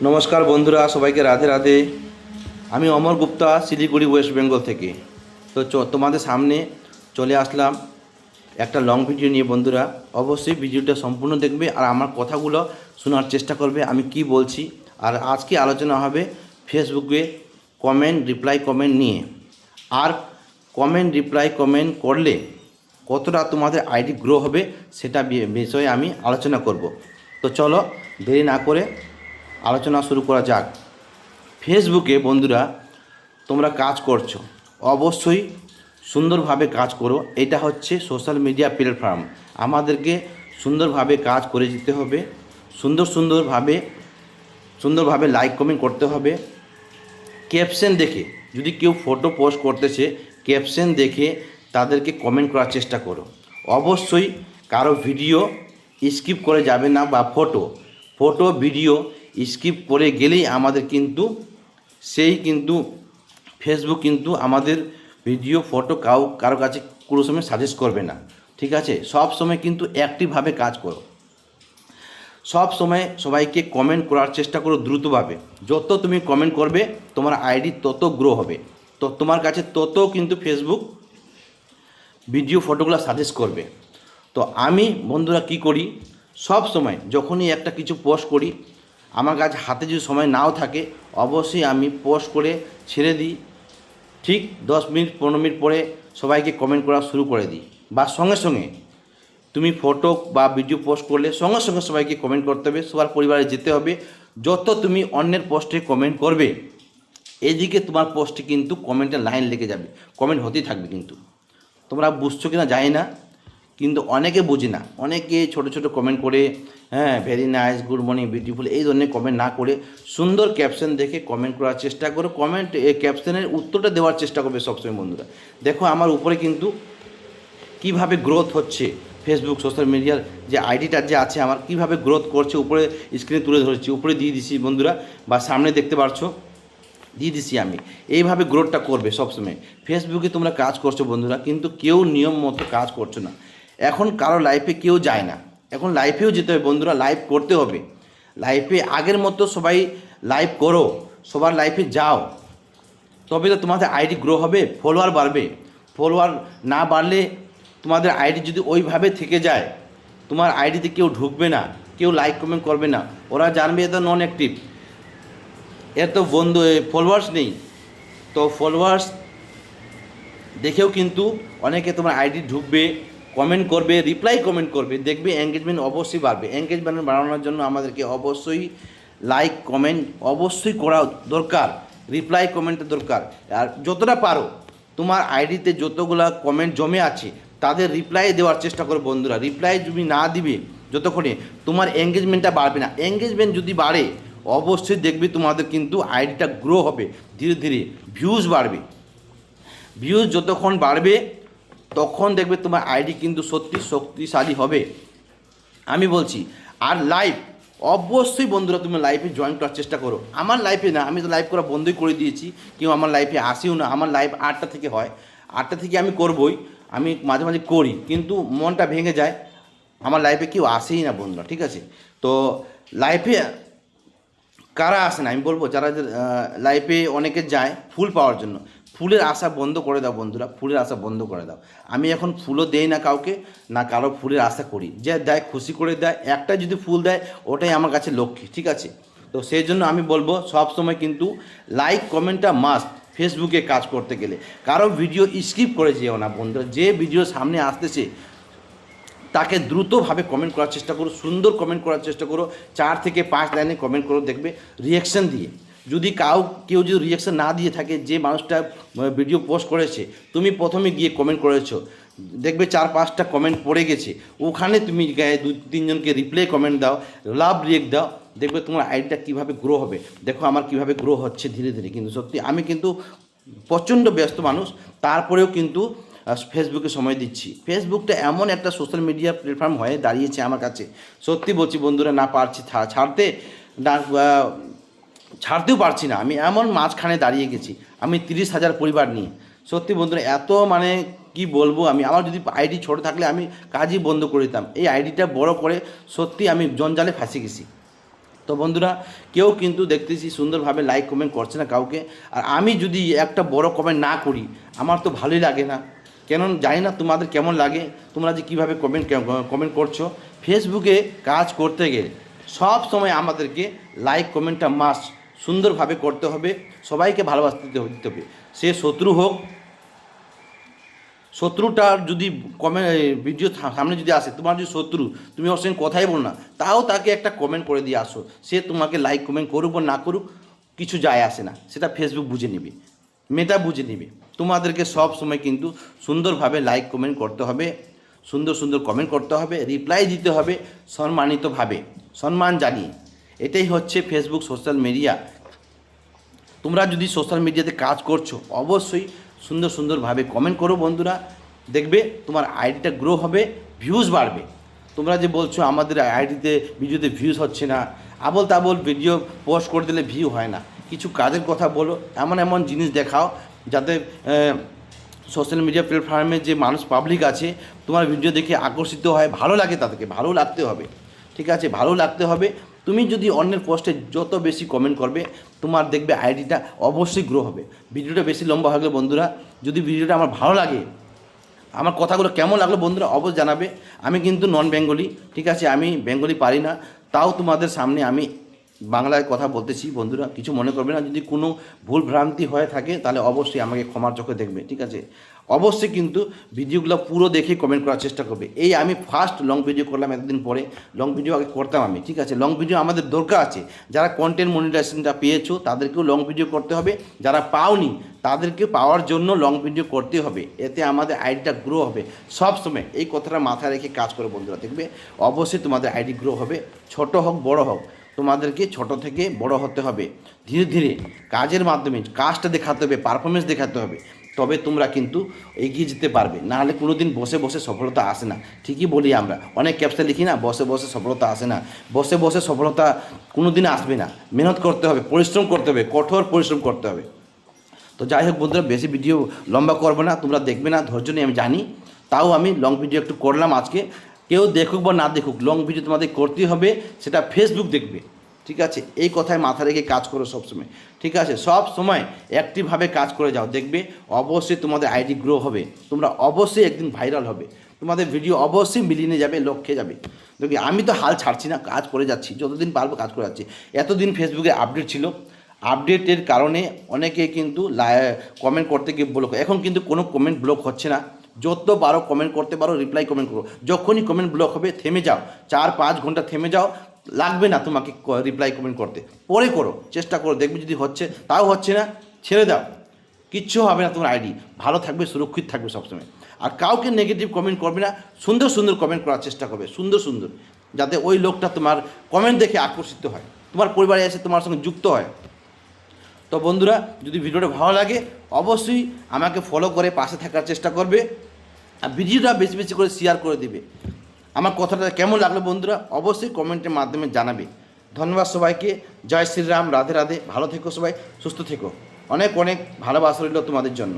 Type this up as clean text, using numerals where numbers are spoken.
নমস্কার বন্ধুরা, সবাইকে রাধে রাধে। আমি অমর গুপ্তা, শিলিগুড়ি ওয়েস্ট বেঙ্গল থেকে। তো তোমাদের সামনে চলে আসলাম একটা লং ভিডিও নিয়ে। বন্ধুরা অবশ্যই ভিডিওটা সম্পূর্ণ দেখবে আর আমার কথাগুলো শোনার চেষ্টা করবে আমি কি বলছি। আর আজকে আলোচনা হবে ফেসবুকে কমেন্ট রিপ্লাই কমেন্ট নিয়ে। আর কমেন্ট রিপ্লাই কমেন্ট করলে কতটা তোমাদের আইডি গ্রো হবে সেটা বিষয়ে আমি আলোচনা করব। তো চলো দেরি না করে আলোচনা শুরু করা যাক। ফেসবুকে বন্ধুরা তোমরা কাজ করছো, অবশ্যই সুন্দরভাবে কাজ করো। এটা হচ্ছে সোশ্যাল মিডিয়া প্ল্যাটফর্ম, আমাদেরকে সুন্দরভাবে কাজ করে যেতে হবে। সুন্দরভাবে লাইক কমেন্ট করতে হবে। ক্যাপশন দেখে যদি কেউ ফটো পোস্ট করতেছে, ক্যাপশন দেখে তাদেরকে কমেন্ট করার চেষ্টা করো। অবশ্যই কারো ভিডিও স্কিপ করে যাবে না, বা ফটো ভিডিও স্কিপ করে গেলেই আমাদের কিন্তু ফেসবুক কিন্তু আমাদের ভিডিও ফটো কারো কাছে কোনো সময় সাজেস্ট করবে না। ঠিক আছে, সব সময় কিন্তু অ্যাক্টিভভাবে কাজ করো। সব সময় সবাইকে কমেন্ট করার চেষ্টা করো দ্রুতভাবে। যত তুমি কমেন্ট করবে তোমার আইডি তত গ্রো হবে, তো তোমার কাছে তত কিন্তু ফেসবুক ভিডিও ফটোগুলো সাজেস্ট করবে। তো আমি বন্ধুরা কি করি, সব সময় যখনই একটা কিছু পোস্ট করি, আমার কাছে হাতে যদি সময় নাও থাকে অবশ্যই আমি পোস্ট করে ছেড়ে দিই। ঠিক 10 মিনিট 15 মিনিট পরে সবাইকে কমেন্ট করা শুরু করে দিই। বা সঙ্গে সঙ্গে তুমি ফটো বা ভিডিও পোস্ট করলে সঙ্গে সঙ্গে সবাইকে কমেন্ট করতে হবে, সবার পরিবারে যেতে হবে। যত তুমি অন্যের পোস্টে কমেন্ট করবে এদিকে তোমার পোস্টে কিন্তু কমেন্টের লাইন লেগে যাবে, কমেন্ট হতেই থাকবে। কিন্তু তোমরা বুঝছো কিনা জানি না, কিন্তু অনেকে বুঝি না, অনেকে ছোট ছোট কমেন্ট করে, হ্যাঁ very nice, good morning, beautiful, এই ধরনের কমেন্ট না করে সুন্দর ক্যাপশন দেখে কমেন্ট করার চেষ্টা করো। ক্যাপশনের উত্তরটা দেওয়ার চেষ্টা করবে সবসময়। বন্ধুরা দেখো আমার উপরে কিন্তু কিভাবে গ্রোথ হচ্ছে, ফেসবুক সোশ্যাল মিডিয়ার যে আইডিটা যে আছে আমার কিভাবে গ্রোথ করছে, উপরে স্ক্রিনে তুলে ধরেছি, উপরে দিয়ে দিছি বন্ধুরা, বা সামনে দেখতে পারছো দিয়ে দিছি আমি। এইভাবে গ্রোথটা করবে সবসময়। ফেসবুকে তোমরা কাজ করছো বন্ধুরা, কিন্তু কেউ নিয়ম মতো কাজ করছো না। এখন কারো লাইফে কেউ যায় না, এখন লাইফেও যেতে হবে বন্ধুরা, লাইভ করতে হবে। লাইফে আগের মতো সবাই লাইভ করো, সবার লাইফে যাও, তবে তো তোমাদের আইডি গ্রো হবে, ফলোয়ার বাড়বে। ফলোয়ার না বাড়লে তোমাদের আইডি যদি ওইভাবে থেকে যায়, তোমার আইডিতে কেউ ঢুকবে না, কেউ লাইক কমেন্ট করবে না, ওরা জানবে এটা নন অ্যাক্টিভ, এর তো বন্ধু ফলোয়ার্স নেই। তো ফলোয়ার্স দেখেও কিন্তু অনেকে তোমার আইডি ঢুকবে, কমেন্ট করবে, রিপ্লাই কমেন্ট করবে, দেখবে এঙ্গেজমেন্ট অবশ্যই বাড়বে। এঙ্গেজমেন্ট বাড়ানোর জন্য আমাদেরকে অবশ্যই লাইক কমেন্ট অবশ্যই করা দরকার, রিপ্লাই কমেন্টের দরকার। আর যতটা পারো তোমার আইডিতে যতগুলা কমেন্ট জমে আছে তাদের রিপ্লাই দেওয়ার চেষ্টা করো বন্ধুরা। রিপ্লাই তুমি না দিবে যতক্ষণে তোমার এঙ্গেজমেন্টটা বাড়বে না। এঙ্গেজমেন্ট যদি বাড়ে অবশ্যই দেখবে তোমাদের কিন্তু আইডিটা গ্রো হবে, ধীরে ধীরে ভিউজ বাড়বে। ভিউজ যতক্ষণ বাড়বে তখন দেখবে তোমার আইডি কিন্তু সত্যি শক্তিশালী হবে, আমি বলছি। আর লাইভ অবশ্যই বন্ধুরা তুমি লাইভে জয়েন করার চেষ্টা করো। আমার লাইফে না, আমি তো লাইভ করা বন্ধই করে দিয়েছি, কেউ আমার লাইফে আসেও না। আমার লাইভ 8টা থেকে হয়, 8টা থেকে আমি করবই, আমি মাঝে মাঝে করি, কিন্তু মনটা ভেঙে যায়, আমার লাইফে কেউ আসেই না বন্ধুরা। ঠিক আছে, তো লাইফে কারা আসে না আমি বলবো, যারা লাইফে অনেকে যায় ফুল পাওয়ার জন্য, ফুলের আশা বন্ধ করে দাও বন্ধুরা, ফুলের আশা বন্ধ করে দাও। আমি এখন ফুলও দেই না কাউকে, না কারো ফুলের আশা করি। যে দেয় খুশি করে দেয়, একটা যদি ফুল দেয় ওটাই আমার কাছে লক্ষ্মী। ঠিক আছে, তো সেই জন্য আমি বলবো সব সময় কিন্তু লাইক কমেন্টটা মাস্ট ফেসবুকে কাজ করতে গেলে। কারো ভিডিও স্কিপ করে যেও না বন্ধুরা, যে ভিডিও সামনে আসতেছে তাকে দ্রুতভাবে কমেন্ট করার চেষ্টা করো, সুন্দর কমেন্ট করার চেষ্টা করো, 4 থেকে 5 লাইনে কমেন্ট করো, দেখবে রিয়াকশান দিয়ে। যদি কেউ যদি রিয়াকশান না দিয়ে থাকে, যে মানুষটা ভিডিও পোস্ট করেছে তুমি প্রথমে গিয়ে কমেন্ট করেছো, দেখবে 4-5টা কমেন্ট পড়ে গেছে, ওখানে তুমি গায়ে 2-3 জনকে রিপ্লাই কমেন্ট দাও, লাভ রিয়েক্ট দাও, দেখবে তোমার আইডিটা কীভাবে গ্রো হবে। দেখো আমার কীভাবে গ্রো হচ্ছে ধীরে ধীরে। কিন্তু সত্যি আমি কিন্তু প্রচণ্ড ব্যস্ত মানুষ, তারপরেও কিন্তু ফেসবুকে সময় দিচ্ছি। ফেসবুকটা এমন একটা সোশ্যাল মিডিয়া প্ল্যাটফর্ম হয়ে দাঁড়িয়েছে আমার কাছে, সত্যি বলছি বন্ধুরা, না পারছি ছাড়তে, না ছাড়তেও পারছি না। আমি এমন মাঝখানে দাঁড়িয়ে গেছি, আমি 30,000 পরিবার নিয়ে। সত্যি বন্ধুরা এত মানে কি বলবো, আমার যদি আইডি ছোটো থাকলে আমি কাজই বন্ধ করে দিতাম। এই আইডিটা বড় করে সত্যি আমি জঞ্জালে ফাঁসে গেছি। তো বন্ধুরা, কেউ কিন্তু দেখতেছি সুন্দরভাবে লাইক কমেন্ট করছে না কাউকে। আর আমি যদি একটা বড় কমেন্ট না করি, আমার তো ভালোই লাগে না। কেন জানি না তোমাদের কেমন লাগে, তোমরা যে কীভাবে কমেন্ট করছো। ফেসবুকে কাজ করতে গেলে সব সময় আমাদেরকে লাইক কমেন্টটা মাস্ট সুন্দরভাবে করতে হবে, সবাইকে ভালোবাসতে দিতে হবে। সে শত্রু হোক, শত্রুটার যদি ভিডিও সামনে যদি আসে, তোমার যদি শত্রু, তুমি ওর সঙ্গে কথাই বল না, তাও তাকে একটা কমেন্ট করে দিয়ে আসো। সে তোমাকে লাইক কমেন্ট করুক বা না করুক, কিছু যায় আসে না, সেটা ফেসবুক বুঝে নেবে, মেটা বুঝে নেবে। তোমাদেরকে সব সময় কিন্তু সুন্দরভাবে লাইক কমেন্ট করতে হবে, সুন্দর সুন্দর কমেন্ট করতে হবে, রিপ্লাই দিতে হবে সম্মানিতভাবে, সম্মান জানিয়ে। এটাই হচ্ছে ফেসবুক সোশ্যাল মিডিয়া। তোমরা যদি সোশ্যাল মিডিয়াতে কাজ করছো, অবশ্যই সুন্দর সুন্দরভাবে কমেন্ট করো বন্ধুরা, দেখবে তোমার আইডিটা গ্রো হবে, ভিউজ বাড়বে। তোমরা যে বলছো আমাদের আইডিতে ভিডিওতে ভিউজ হচ্ছে না, আবল তাবল ভিডিও পোস্ট করে দিলে ভিউ হয় না, কিছু কাজের কথা বলো, এমন এমন জিনিস দেখাও যাতে সোশ্যাল মিডিয়া প্ল্যাটফর্মে যে মানুষ পাবলিক আছে তোমার ভিডিও দেখে আকর্ষিত হয়, ভালো লাগে, তাদেরকে ভালো লাগতে হবে, ঠিক আছে, ভালো লাগতে হবে। তুমি যদি অন্যের পোস্টে যত বেশি কমেন্ট করবে, তোমার দেখবে আইডিটা অবশ্যই গ্রো হবে। ভিডিওটা বেশি লম্বা হয়ে গেলে বন্ধুরা, যদি ভিডিওটা আমার ভালো লাগে, আমার কথাগুলো কেমন লাগলো বন্ধুরা অবশ্যই জানাবে। আমি কিন্তু নন বেঙ্গলি, ঠিক আছে, আমি বেঙ্গলি পারি না, তাও তোমাদের সামনে আমি বাংলায় কথা বলতেছি বন্ধুরা, কিছু মনে করবে না। যদি কোনো ভুল ভ্রান্তি হয়ে থাকে তাহলে অবশ্যই আমাকে ক্ষমার চোখে দেখবে, ঠিক আছে। অবশ্যই কিন্তু ভিডিওগুলো পুরো দেখে কমেন্ট করার চেষ্টা করবে। এই আমি ফার্স্ট লং ভিডিও করলাম এতদিন পরে, লং ভিডিও আগে করতাম আমি, ঠিক আছে। লং ভিডিও আমাদের দরকার আছে, যারা কন্টেন্ট মনিটাইজেশনটা পেয়েছো তাদেরকেও লং ভিডিও করতে হবে, যারা পাওনি তাদেরকে পাওয়ার জন্য লং ভিডিও করতে হবে, এতে আমাদের আইডিটা গ্রো হবে। সব সময় এই কথাটা মাথায় রেখে কাজ করো বন্ধুরা, দেখবে অবশ্যই তোমাদের আইডি গ্রো হবে। ছোট হোক বড় হোক, তোমাদেরকে ছোট থেকে বড় হতে হবে, ধীরে ধীরে কাজের মাধ্যমে কাজটা দেখাতে হবে, পারফরমেন্স দেখাতে হবে, তবে তোমরা কিন্তু এগিয়ে যেতে পারবে। নাহলে কোনো দিন বসে বসে সফলতা আসে না। ঠিকই বলি আমরা, অনেক ক্যাপশন লিখি না, বসে বসে সফলতা আসে না। বসে বসে সফলতা কোনো দিন আসবে না, মেহনত করতে হবে, পরিশ্রম করতে হবে, কঠোর পরিশ্রম করতে হবে। তো যাই হোক বন্ধুরা, বেশি ভিডিও লম্বা করবো না, তোমরা দেখবে না, ধৈর্য নিয়ে আমি জানি, তাও আমি লং ভিডিও একটু করলাম আজকে। কেউ দেখুক বা না দেখুক, লং ভিডিও তোমাদের করতেই হবে, সেটা ফেসবুক দেখবে, ঠিক আছে। এই কথায় মাথা রেখে কাজ করো সবসময়, ঠিক আছে। সব সময় অ্যাক্টিভভাবে কাজ করে যাও, দেখবে অবশ্যই তোমাদের আইডি গ্রো হবে, তোমরা অবশ্যই একদিন ভাইরাল হবে, তোমাদের ভিডিও অবশ্যই মিলিয়ে যাবে, লক্ষ্যে যাবে। দেখি আমি তো হাল ছাড়ছি না, কাজ করে যাচ্ছি, যতদিন পারবো কাজ করে যাচ্ছি। এতদিন ফেসবুকে আপডেট ছিল, আপডেটের কারণে অনেকে কিন্তু কমেন্ট করতে গিয়ে ব্লক, এখন কিন্তু কোনো কমেন্ট ব্লক হচ্ছে না। যত পারো কমেন্ট করতে পারো, রিপ্লাই কমেন্ট করো। যখনই কমেন্ট ব্লক হবে থেমে যাও, 4-5 ঘন্টা থেমে যাও, লাগবে না তোমাকে রিপ্লাই কমেন্ট করতে, পরে করো, চেষ্টা করো, দেখবে যদি হচ্ছে, তাও হচ্ছে না, ছেড়ে দাও, কিচ্ছু হবে না, তোমার আইডি ভালো থাকবে, সুরক্ষিত থাকবে সবসময়। আর কাউকে নেগেটিভ কমেন্ট করবে না, সুন্দর সুন্দর কমেন্ট করার চেষ্টা করবে, সুন্দর সুন্দর, যাতে ওই লোকটা তোমার কমেন্ট দেখে আকর্ষিত হয়, তোমার পরিবারে এসে তোমার সঙ্গে যুক্ত হয়। তো বন্ধুরা, যদি ভিডিওটা ভালো লাগে অবশ্যই আমাকে ফলো করে পাশে থাকার চেষ্টা করবে, আর ভিডিওটা বেশি বেশি করে শেয়ার করে দিবে। আমার কথাটা কেমন লাগলো বন্ধুরা অবশ্যই কমেন্টের মাধ্যমে জানাবে। ধন্যবাদ সবাইকে, জয় শ্রীরাম, রাধে রাধে, ভালো থেকো সবাই, সুস্থ থেকো, অনেক অনেক ভালোবাসা রইল তোমাদের জন্য।